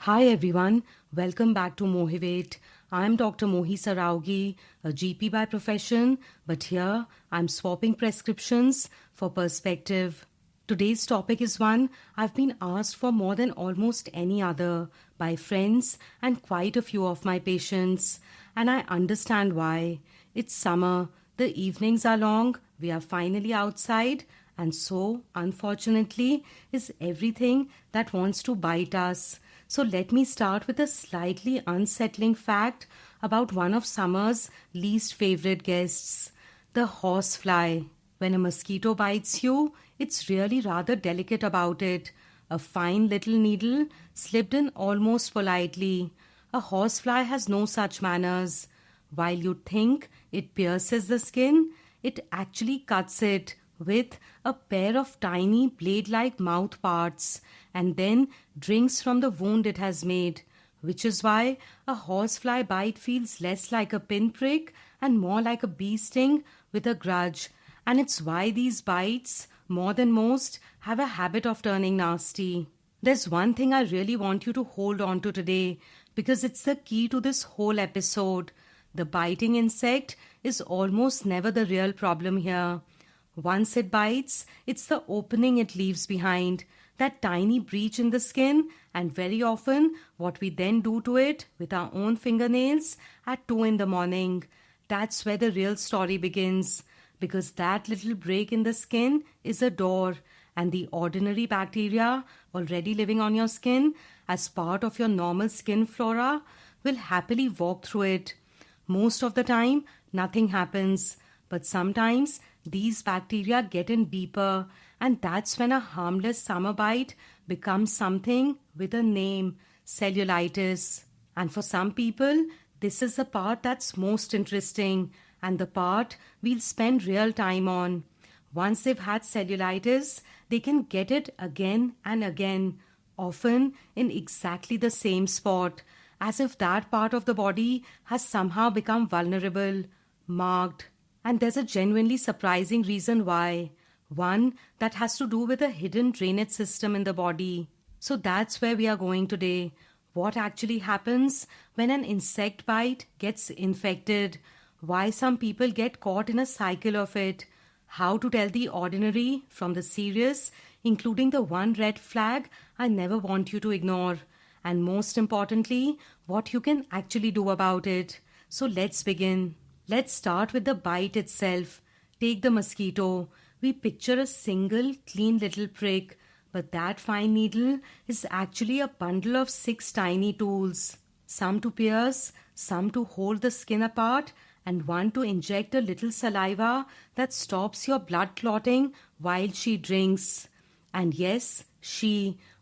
Hi everyone, welcome back to Mohivate. I'm Dr. Mohi Saraugi, a GP by profession, but here I'm swapping prescriptions for perspective. Today's topic is one I've been asked for more than almost any other by friends and quite a few of my patients, and I understand why. It's summer, the evenings are long, we are finally outside, and so, unfortunately, is everything that wants to bite us. So let me start with a slightly unsettling fact about one of summer's least favorite guests, the horsefly. When a mosquito bites you, it's really rather delicate about it. A fine little needle slipped in almost politely. A horsefly has no such manners. While you think it pierces the skin, it actually cuts it with a pair of tiny blade-like mouth parts and then drinks from the wound it has made, which is why a horsefly bite feels less like a pinprick and more like a bee sting with a grudge. And it's why these bites, more than most, have a habit of turning nasty. There's one thing I really want you to hold on to today because it's the key to this whole episode. The biting insect is almost never the real problem here. Once it bites, it's the opening it leaves behind, that tiny breach in the skin, and very often what we then do to it with our own fingernails at 2 in the morning. That's where the real story begins, because that little break in the skin is a door, and the ordinary bacteria already living on your skin as part of your normal skin flora will happily walk through it. Most of the time, nothing happens, but sometimes these bacteria get in deeper, and that's when a harmless summer bite becomes something with a name, cellulitis. And for some people, this is the part that's most interesting and the part we'll spend real time on. Once they've had cellulitis, they can get it again and again, often in exactly the same spot, as if that part of the body has somehow become vulnerable, marked. And there's a genuinely surprising reason why. One that has to do with a hidden drainage system in the body. So that's where we are going today. What actually happens when an insect bite gets infected? Why some people get caught in a cycle of it? How to tell the ordinary from the serious, including the one red flag I never want you to ignore. And most importantly, what you can actually do about it. So let's begin. Let's start with the bite itself. Take the mosquito. We picture a single, clean little prick, but that fine needle is actually a bundle of 6 tiny tools. Some to pierce, some to hold the skin apart, and one to inject a little saliva that stops your blood clotting while she drinks. And yes,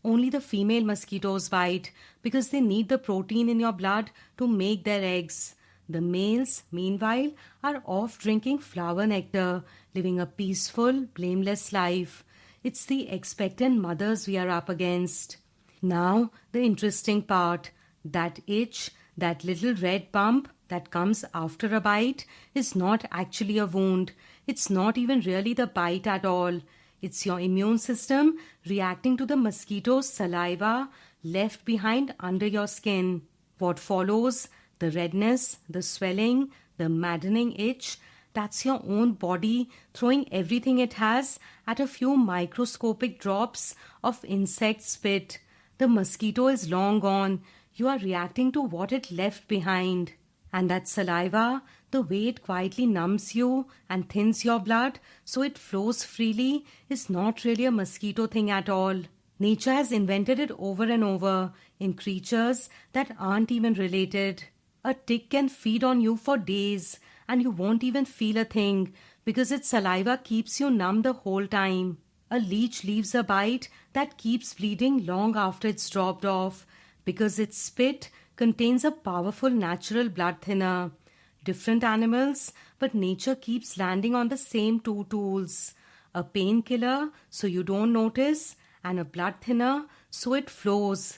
only the female mosquitoes bite because they need the protein in your blood to make their eggs. The males, meanwhile, are off drinking flower nectar, living a peaceful, blameless life. It's the expectant mothers we are up against. Now, the interesting part. That itch, that little red bump that comes after a bite is not actually a wound. It's not even really the bite at all. It's your immune system reacting to the mosquito's saliva left behind under your skin. What follows? The redness, the swelling, the maddening itch, that's your own body throwing everything it has at a few microscopic drops of insect spit. The mosquito is long gone. You are reacting to what it left behind. And that saliva, the way it quietly numbs you and thins your blood so it flows freely, is not really a mosquito thing at all. Nature has invented it over and over in creatures that aren't even related. A tick can feed on you for days and you won't even feel a thing because its saliva keeps you numb the whole time. A leech leaves a bite that keeps bleeding long after it's dropped off because its spit contains a powerful natural blood thinner. Different animals, but nature keeps landing on the same 2 tools. A painkiller so you don't notice and a blood thinner so it flows.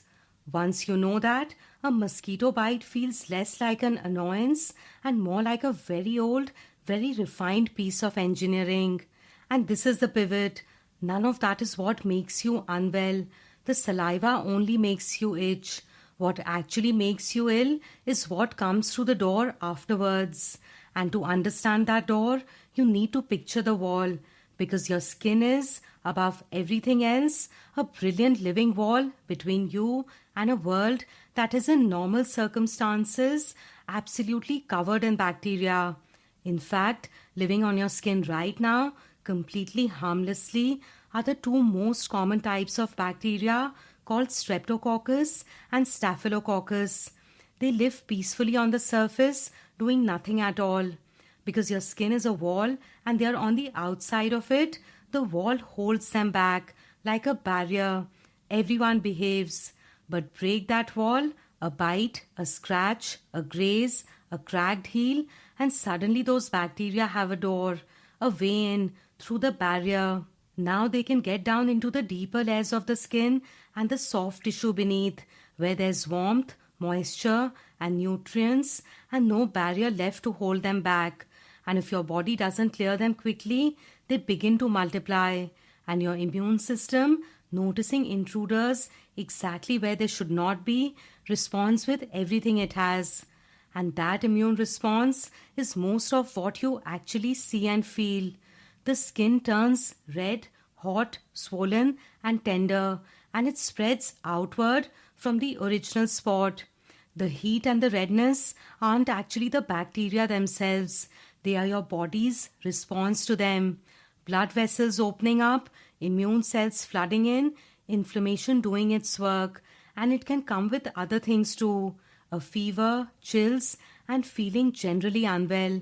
Once you know that, a mosquito bite feels less like an annoyance and more like a very old, very refined piece of engineering. And this is the pivot. None of that is what makes you unwell. The saliva only makes you itch. What actually makes you ill is what comes through the door afterwards. And to understand that door, you need to picture the wall, because your skin is, above everything else, a brilliant living wall between you and a world that is in normal circumstances absolutely covered in bacteria. In fact, living on your skin right now, completely harmlessly, are the two most common types of bacteria called Streptococcus and Staphylococcus. They live peacefully on the surface, doing nothing at all. Because your skin is a wall and they are on the outside of it, the wall holds them back like a barrier. Everyone behaves. But break that wall, a bite, a scratch, a graze, a cracked heel, and suddenly those bacteria have a door, a way in through the barrier. Now they can get down into the deeper layers of the skin and the soft tissue beneath, where there's warmth, moisture, and nutrients, and no barrier left to hold them back. And if your body doesn't clear them quickly, they begin to multiply. And your immune system, noticing intruders exactly where they should not be, responds with everything it has. And that immune response is most of what you actually see and feel. The skin turns red, hot, swollen, and tender, and it spreads outward from the original spot. The heat and the redness aren't actually the bacteria themselves. They are your body's response to them. Blood vessels opening up, immune cells flooding in, inflammation doing its work. And it can come with other things too. A fever, chills, and feeling generally unwell.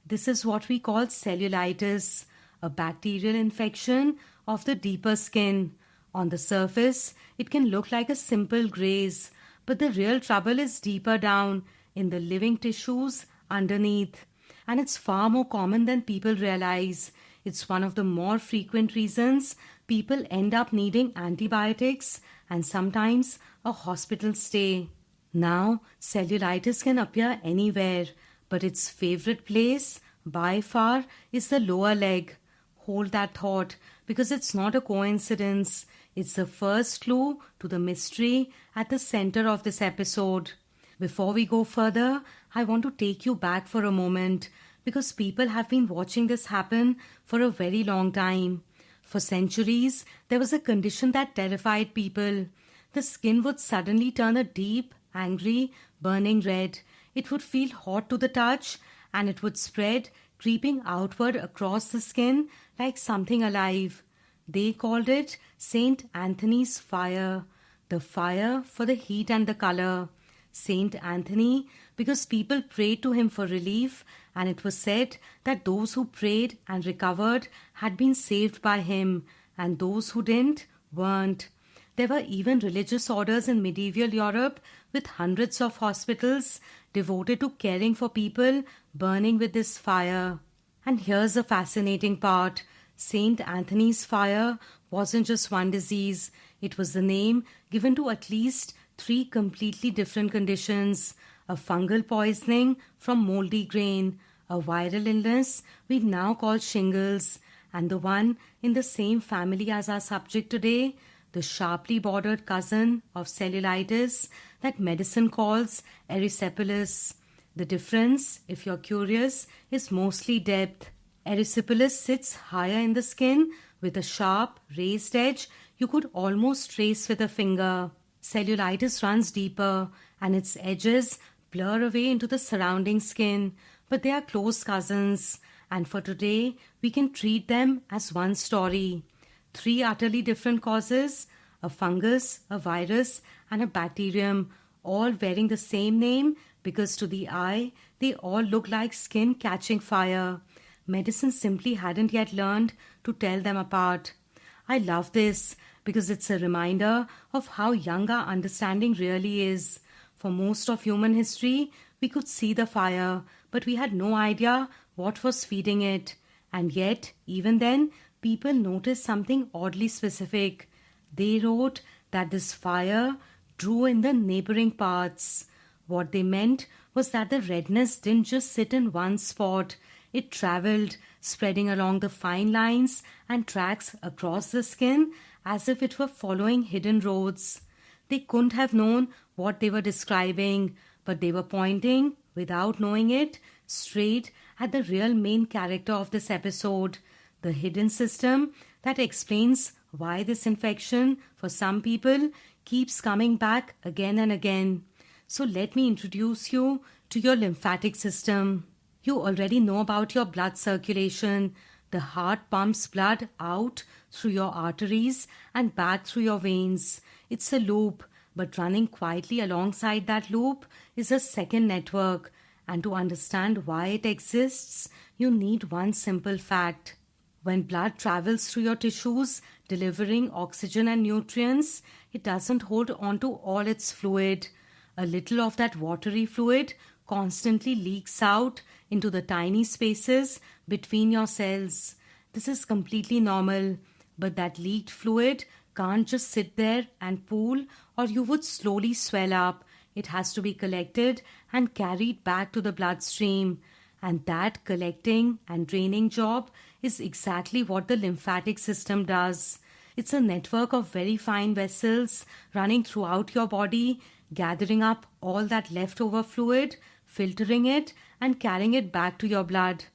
This is what we call cellulitis, a bacterial infection of the deeper skin. On the surface, it can look like a simple graze, but the real trouble is deeper down in the living tissues underneath. And it's far more common than people realize. It's one of the more frequent reasons people end up needing antibiotics and sometimes a hospital stay. Now, cellulitis can appear anywhere, but its favorite place, by far, is the lower leg. Hold that thought, because it's not a coincidence. It's the first clue to the mystery at the center of this episode. Before we go further, I want to take you back for a moment, because people have been watching this happen for a very long time. For centuries, there was a condition that terrified people. The skin would suddenly turn a deep, angry, burning red. It would feel hot to the touch, and it would spread, creeping outward across the skin like something alive. They called it Saint Anthony's fire, the fire for the heat and the color. Saint Anthony, because people prayed to him for relief, and it was said that those who prayed and recovered had been saved by him, and those who didn't weren't. There were even religious orders in medieval Europe with hundreds of hospitals devoted to caring for people burning with this fire. And here's the fascinating part. Saint Anthony's fire wasn't just one disease. It was the name given to at least 3 completely different conditions: a fungal poisoning from moldy grain, a viral illness we now call shingles, and the one in the same family as our subject today, the sharply bordered cousin of cellulitis that medicine calls erysipelas. The difference, if you're curious, is mostly depth. Erysipelas sits higher in the skin with a sharp, raised edge you could almost trace with a finger. Cellulitis runs deeper, and its edges blur away into the surrounding skin, but they are close cousins, and for today, we can treat them as one story. 3 utterly different causes, a fungus, a virus, and a bacterium, all bearing the same name because to the eye, they all look like skin catching fire. Medicine simply hadn't yet learned to tell them apart. I love this because it's a reminder of how young our understanding really is. For most of human history, we could see the fire, but we had no idea what was feeding it. And yet, even then, people noticed something oddly specific. They wrote that this fire drew in the neighboring parts. What they meant was that the redness didn't just sit in one spot. It traveled, spreading along the fine lines and tracks across the skin as if it were following hidden roads. They couldn't have known what they were describing, but they were pointing, without knowing it, straight at the real main character of this episode, the hidden system that explains why this infection, for some people, keeps coming back again and again. So let me introduce you to your lymphatic system. You already know about your blood circulation. The heart pumps blood out through your arteries and back through your veins. It's a loop, but running quietly alongside that loop is a second network. And to understand why it exists, you need one simple fact. When blood travels through your tissues, delivering oxygen and nutrients, it doesn't hold on to all its fluid. A little of that watery fluid constantly leaks out into the tiny spaces between your cells. This is completely normal, but that leaked fluid can't just sit there and pool or you would slowly swell up. It has to be collected and carried back to the bloodstream. And that collecting and draining job is exactly what the lymphatic system does. It's a network of very fine vessels running throughout your body, gathering up all that leftover fluid, filtering it, and carrying it back to your blood.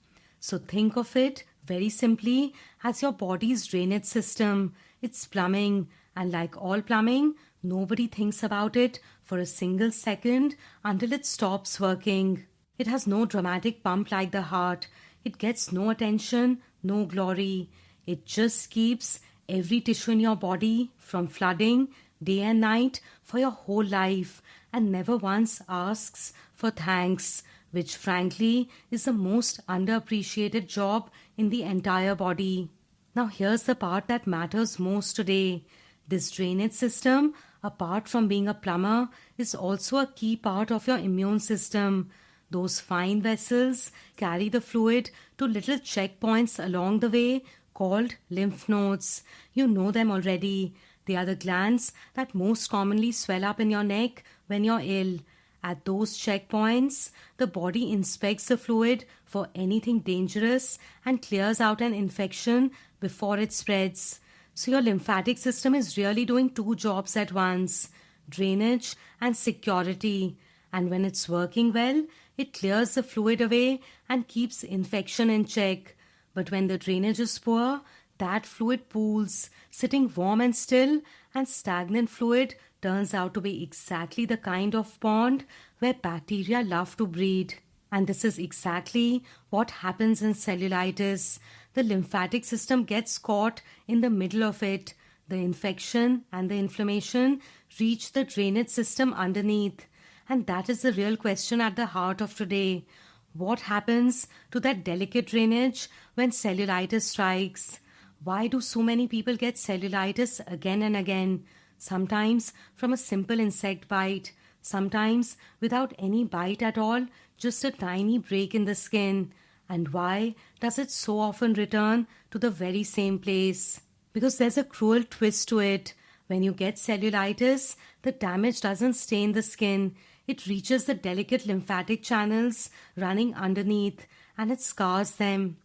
So think of it very simply as your body's drainage system. It's plumbing, and like all plumbing, nobody thinks about it for a single second until it stops working. It has no dramatic pump like the heart. It gets no attention, no glory. It just keeps every tissue in your body from flooding day and night for your whole life and never once asks for thanks, which frankly is the most underappreciated job in the entire body. Now here's the part that matters most today. This drainage system, apart from being a plumber, is also a key part of your immune system. Those fine vessels carry the fluid to little checkpoints along the way called lymph nodes. You know them already. They are the glands that most commonly swell up in your neck when you're ill. At those checkpoints, the body inspects the fluid for anything dangerous and clears out an infection before it spreads. So your lymphatic system is really doing two jobs at once, drainage and security. And when it's working well, it clears the fluid away and keeps infection in check. But when the drainage is poor, that fluid pools, sitting warm and still, and stagnant fluid turns out to be exactly the kind of pond where bacteria love to breed. And this is exactly what happens in cellulitis. The lymphatic system gets caught in the middle of it. The infection and the inflammation reach the drainage system underneath. And that is the real question at the heart of today. What happens to that delicate drainage when cellulitis strikes? Why do so many people get cellulitis again and again? Sometimes from a simple insect bite, sometimes without any bite at all, just a tiny break in the skin. And why does it so often return to the very same place? Because there's a cruel twist to it. When you get cellulitis, the damage doesn't stay in the skin. It reaches the delicate lymphatic channels running underneath and it scars them.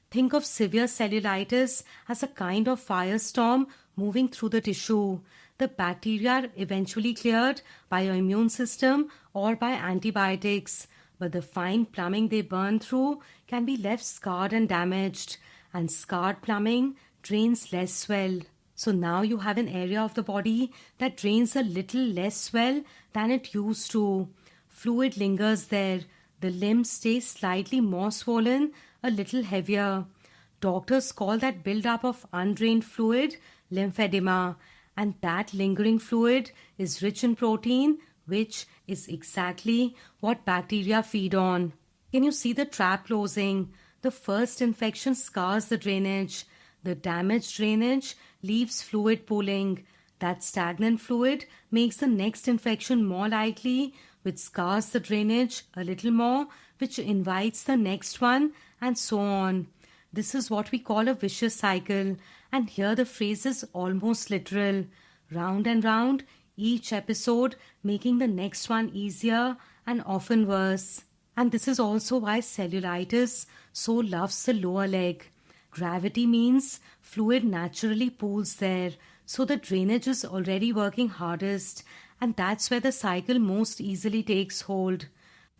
Think of severe cellulitis as a kind of firestorm moving through the tissue. The bacteria are eventually cleared by your immune system or by antibiotics, but the fine plumbing they burn through can be left scarred and damaged, and scarred plumbing drains less well. So now you have an area of the body that drains a little less well than it used to. Fluid lingers there. The limbs stay slightly more swollen, a little heavier. Doctors call that buildup of undrained fluid lymphedema, and that lingering fluid is rich in protein, which is exactly what bacteria feed on. Can you see the trap closing? The first infection scars the drainage. The damaged drainage leaves fluid pooling. That stagnant fluid makes the next infection more likely, which scars the drainage a little more, which invites the next one, and so on. This is what we call a vicious cycle, and here the phrase is almost literal. Round and round, each episode making the next one easier and often worse. And this is also why cellulitis so loves the lower leg. Gravity means fluid naturally pools there, so the drainage is already working hardest, and that's where the cycle most easily takes hold.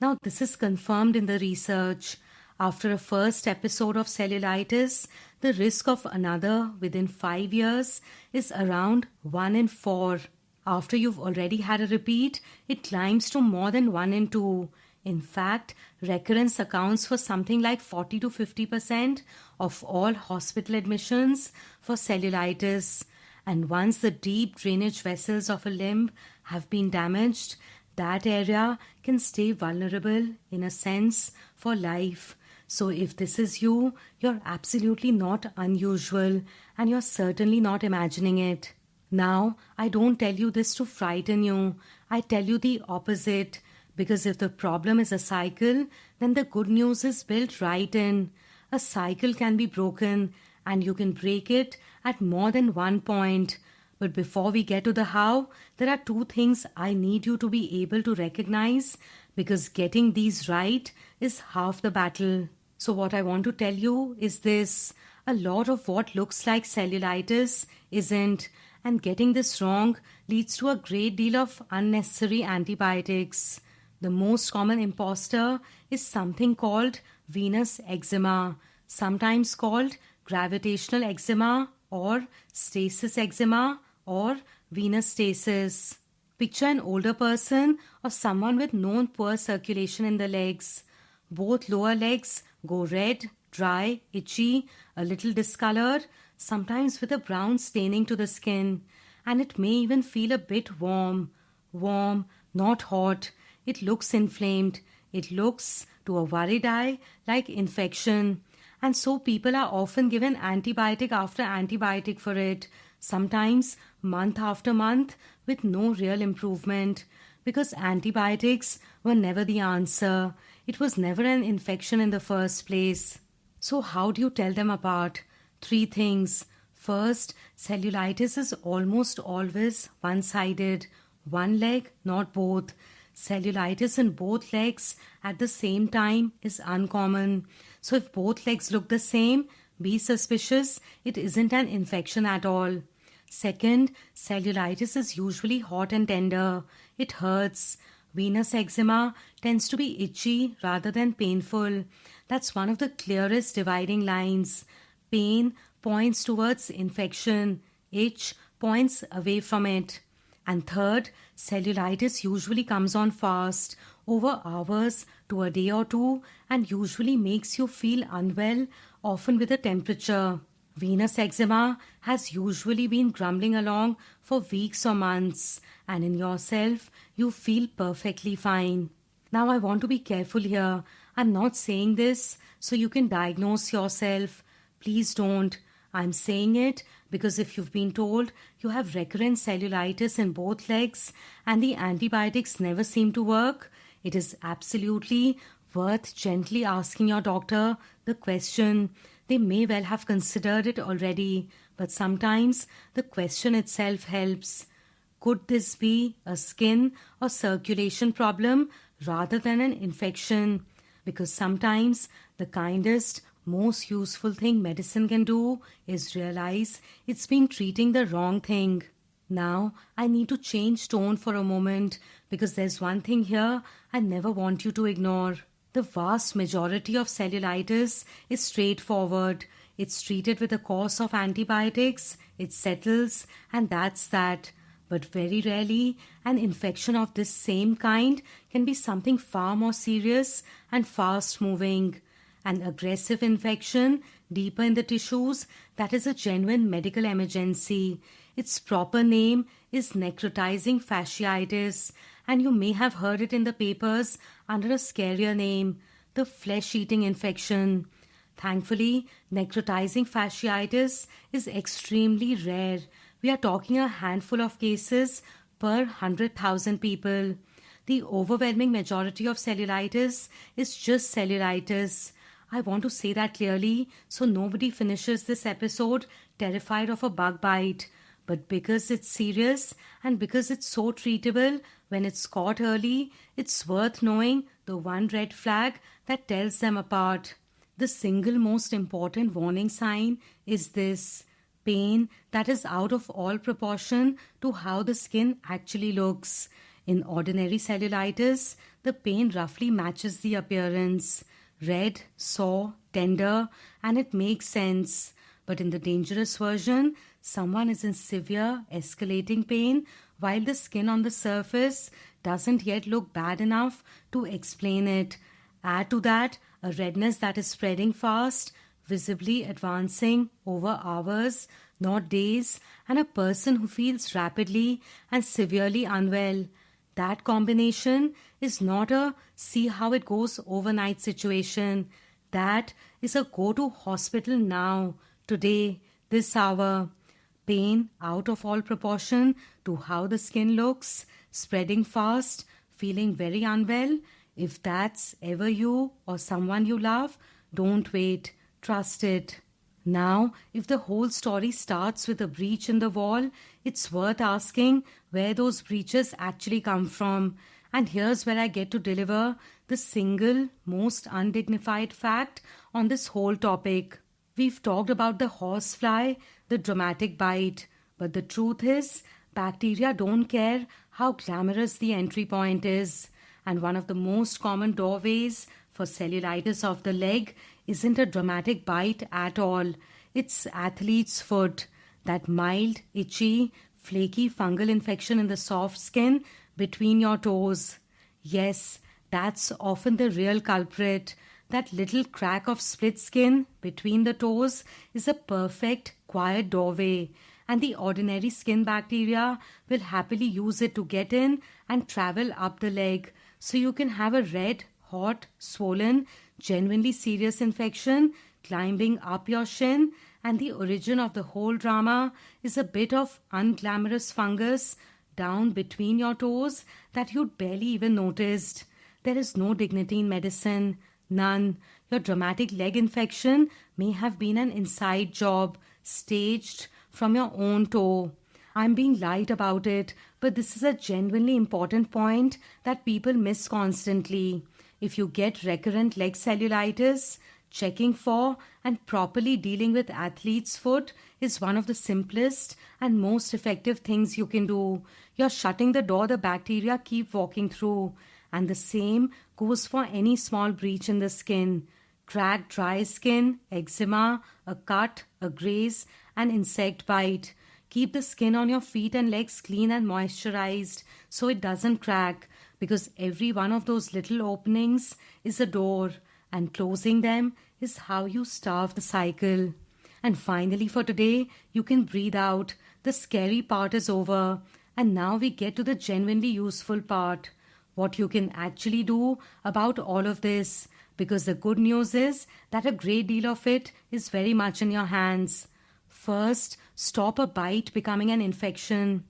Now, this is confirmed in the research. After a first episode of cellulitis, the risk of another within 5 years is around 1 in 4. After you've already had a repeat, it climbs to more than 1 in 2. In fact, recurrence accounts for something like 40 to 50% of all hospital admissions for cellulitis. And once the deep drainage vessels of a limb have been damaged, that area can stay vulnerable, in a sense, for life. So if this is you, you're absolutely not unusual, and you're certainly not imagining it. Now, I don't tell you this to frighten you. I tell you the opposite. Because if the problem is a cycle, then the good news is built right in. A cycle can be broken, and you can break it at more than one point. But before we get to the how, there are 2 things I need you to be able to recognize, because getting these right is half the battle. So what I want to tell you is this: a lot of what looks like cellulitis isn't, and getting this wrong leads to a great deal of unnecessary antibiotics. The most common imposter is something called venous eczema, sometimes called gravitational eczema or stasis eczema or venous stasis. Picture an older person or someone with known poor circulation in the legs. Both lower legs go red, dry, itchy, a little discolored, sometimes with a brown staining to the skin, and it may even feel a bit warm. Warm, not hot. It looks inflamed. It looks, to a worried eye, like infection. And so people are often given antibiotic after antibiotic for it, sometimes month after month, with no real improvement. Because antibiotics were never the answer. It was never an infection in the first place. So how do you tell them apart? 3 things. First, cellulitis is almost always one-sided. One leg, not both. Cellulitis in both legs at the same time is uncommon. So if both legs look the same, be suspicious. It isn't an infection at all. Second, cellulitis is usually hot and tender. It hurts. Venous eczema tends to be itchy rather than painful. That's one of the clearest dividing lines. Pain points towards infection. Itch points away from it. And third, cellulitis usually comes on fast, over hours to a day or 2, and usually makes you feel unwell, often with a temperature. Venous eczema has usually been grumbling along for weeks or months, and in yourself, you feel perfectly fine. Now, I want to be careful here. I'm not saying this so you can diagnose yourself. Please don't. I'm saying it because if you've been told you have recurrent cellulitis in both legs and the antibiotics never seem to work, it is absolutely worth gently asking your doctor the question. They may well have considered it already, but sometimes the question itself helps. Could this be a skin or circulation problem rather than an infection? Because sometimes the kindest, most useful thing medicine can do is realize it's been treating the wrong thing. Now, I need to change tone for a moment because there's one thing here I never want you to ignore. The vast majority of cellulitis is straightforward. It's treated with a course of antibiotics, it settles, and that's that. But very rarely, an infection of this same kind can be something far more serious and fast-moving. An aggressive infection, deeper in the tissues, that is a genuine medical emergency. Its proper name is necrotizing fasciitis, and you may have heard it in the papers under a scarier name, the flesh-eating infection. Thankfully, necrotizing fasciitis is extremely rare. We are talking a handful of cases per 100,000 people. The overwhelming majority of cellulitis is just cellulitis. I want to say that clearly so nobody finishes this episode terrified of a bug bite. But because it's serious and because it's so treatable when it's caught early, it's worth knowing the one red flag that tells them apart. The single most important warning sign is this: pain that is out of all proportion to how the skin actually looks. In ordinary cellulitis, the pain roughly matches the appearance: red, sore, tender, and it makes sense. But in the dangerous version, someone is in severe, escalating pain while the skin on the surface doesn't yet look bad enough to explain it. Add to that a redness that is spreading fast, visibly advancing over hours, not days, and a person who feels rapidly and severely unwell. That combination is not a see how it goes overnight situation. That is a go to hospital now, today, this hour. Pain out of all proportion to how the skin looks, spreading fast, feeling very unwell. If that's ever you or someone you love, don't wait. Trust it. Now, if the whole story starts with a breach in the wall, it's worth asking where those breaches actually come from. And here's where I get to deliver the single most undignified fact on this whole topic. We've talked about the horsefly, the dramatic bite, but the truth is, bacteria don't care how glamorous the entry point is. And one of the most common doorways for cellulitis of the leg isn't a dramatic bite at all. It's athlete's foot, that mild, itchy, flaky fungal infection in the soft skin between your toes. Yes, that's often the real culprit. That little crack of split skin between the toes is a perfect, quiet doorway, and the ordinary skin bacteria will happily use it to get in and travel up the leg, so you can have a red, hot, swollen, genuinely serious infection climbing up your shin, and the origin of the whole drama is a bit of unglamorous fungus down between your toes that you'd barely even noticed. There is no dignity in medicine. None. Your dramatic leg infection may have been an inside job, staged from your own toe. I'm being light about it, but this is a genuinely important point that people miss constantly. If you get recurrent leg cellulitis, checking for and properly dealing with athlete's foot is one of the simplest and most effective things you can do. You're shutting the door the bacteria keep walking through. And the same goes for any small breach in the skin. Cracked dry skin, eczema, a cut, a graze, an insect bite. Keep the skin on your feet and legs clean and moisturized so it doesn't crack, because every one of those little openings is a door, and closing them is how you starve the cycle. And finally for today, you can breathe out. The scary part is over. And now we get to the genuinely useful part. What you can actually do about all of this, because the good news is that a great deal of it is very much in your hands. First, stop a bite becoming an infection.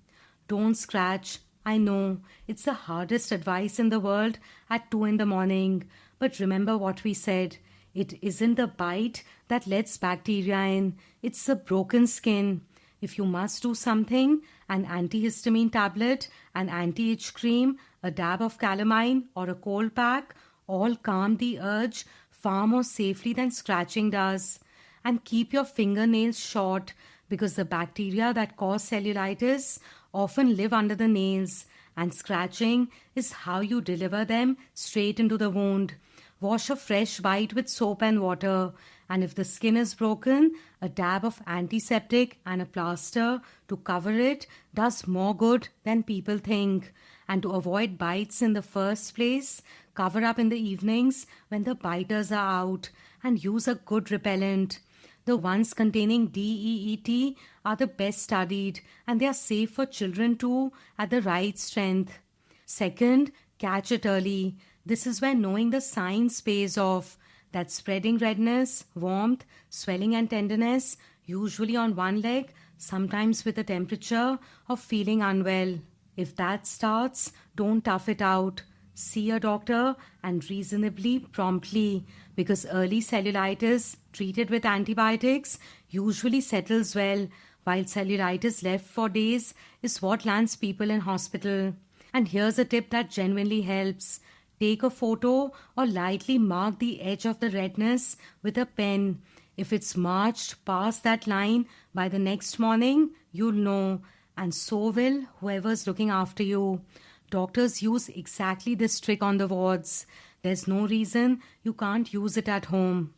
Don't scratch. I know, it's the hardest advice in the world at 2 in the morning. But remember what we said. It isn't the bite that lets bacteria in. It's the broken skin. If you must do something, an antihistamine tablet, an anti-itch cream, a dab of calamine or a cold pack all calm the urge far more safely than scratching does. And keep your fingernails short, because the bacteria that cause cellulitis often live under the nails, and scratching is how you deliver them straight into the wound. Wash a fresh bite with soap and water, and if the skin is broken, a dab of antiseptic and a plaster to cover it does more good than people think. And to avoid bites in the first place, cover up in the evenings when the biters are out, and use a good repellent. The ones containing DEET are the best studied, and they are safe for children too at the right strength. Second, catch it early. This is where knowing the signs pays off. That spreading redness, warmth, swelling and tenderness, usually on one leg, sometimes with a temperature of feeling unwell. If that starts, don't tough it out. See a doctor, and reasonably promptly, because early cellulitis treated with antibiotics usually settles well, while cellulitis left for days is what lands people in hospital. And here's a tip that genuinely helps. Take a photo or lightly mark the edge of the redness with a pen. If it's marched past that line by the next morning, you'll know, and so will whoever's looking after you. Doctors use exactly this trick on the wards. There's no reason you can't use it at home.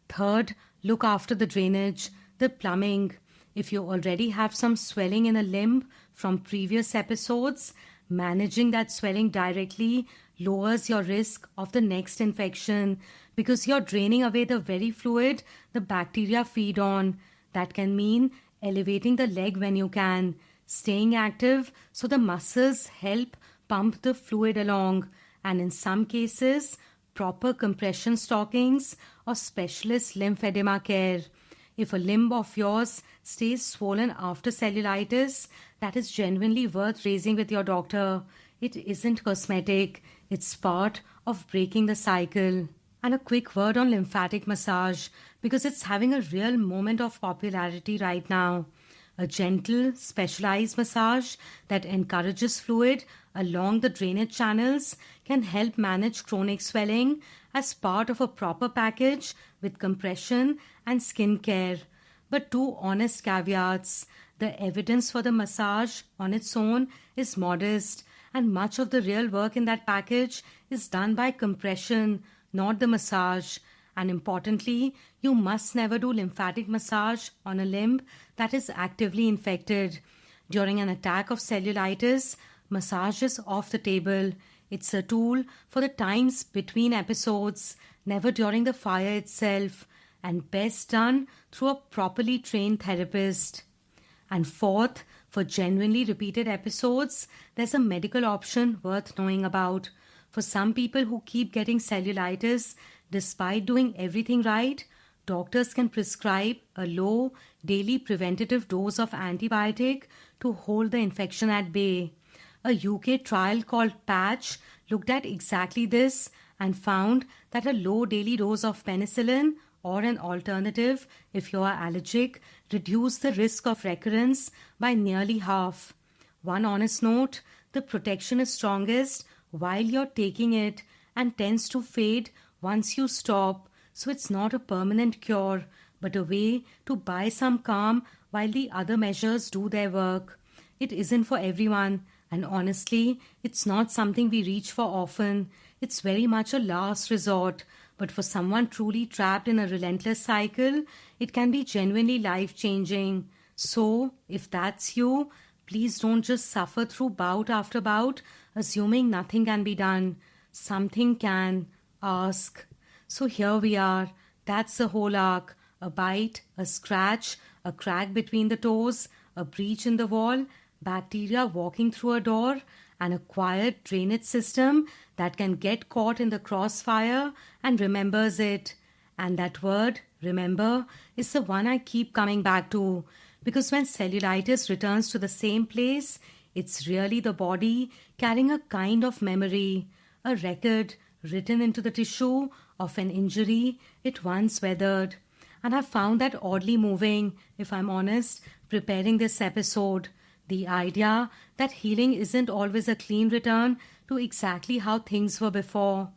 Third, look after the drainage, the plumbing. If you already have some swelling in a limb from previous episodes, managing that swelling directly lowers your risk of the next infection because you're draining away the very fluid the bacteria feed on. That can mean elevating the leg when you can, staying active so the muscles help pump the fluid along, and in some cases, proper compression stockings or specialist lymphedema care. If a limb of yours stays swollen after cellulitis, that is genuinely worth raising with your doctor. It isn't cosmetic, it's part of breaking the cycle. And a quick word on lymphatic massage because it's having a real moment of popularity right now. A gentle, specialized massage that encourages fluid along the drainage channels can help manage chronic swelling as part of a proper package with compression and skin care. But two honest caveats. The evidence for the massage on its own is modest, and much of the real work in that package is done by compression, not the massage. And importantly, you must never do lymphatic massage on a limb that is actively infected. During an attack of cellulitis, massage is off the table. It's a tool for the times between episodes, never during the fire itself, and best done through a properly trained therapist. And fourth, for genuinely repeated episodes, there's a medical option worth knowing about. For some people who keep getting cellulitis despite doing everything right, doctors can prescribe a low daily preventative dose of antibiotic to hold the infection at bay. A UK trial called PATCH looked at exactly this and found that a low daily dose of penicillin or an alternative, if you are allergic, reduced the risk of recurrence by nearly half. One honest note, the protection is strongest while you're taking it and tends to fade once you stop, so it's not a permanent cure, but a way to buy some calm while the other measures do their work. It isn't for everyone, and honestly, it's not something we reach for often. It's very much a last resort, but for someone truly trapped in a relentless cycle, it can be genuinely life-changing. So, if that's you, please don't just suffer through bout after bout, assuming nothing can be done. Something can. Ask. So here we are. That's the whole arc. A bite, a scratch, a crack between the toes, a breach in the wall, bacteria walking through a door, and a quiet drainage system that can get caught in the crossfire and remembers it. And that word, remember, is the one I keep coming back to. Because when cellulitis returns to the same place, it's really the body carrying a kind of memory, a record written into the tissue of an injury it once weathered. And I found that oddly moving, if I'm honest, preparing this episode. The idea that healing isn't always a clean return to exactly how things were before.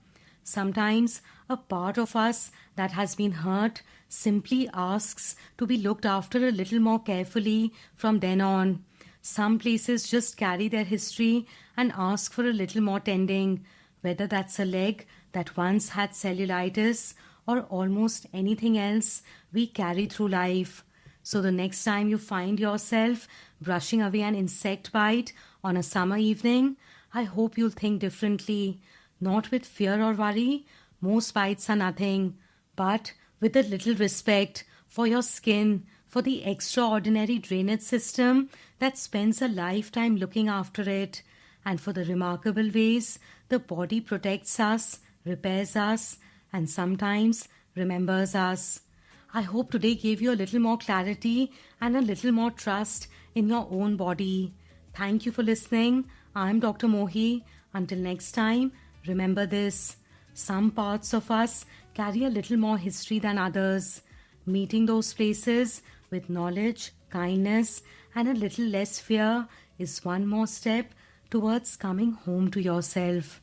Sometimes a part of us that has been hurt simply asks to be looked after a little more carefully from then on. Some places just carry their history and ask for a little more tending, whether that's a leg that once had cellulitis or almost anything else we carry through life. So the next time you find yourself brushing away an insect bite on a summer evening, I hope you'll think differently, not with fear or worry. Most bites are nothing, but with a little respect for your skin, for the extraordinary drainage system that spends a lifetime looking after it, and for the remarkable ways the body protects us, repairs us, and sometimes remembers us. I hope today gave you a little more clarity and a little more trust in your own body. Thank you for listening. I'm Dr. Mohi. Until next time, remember this. Some parts of us carry a little more history than others. Meeting those places with knowledge, kindness, and a little less fear is one more step towards coming home to yourself.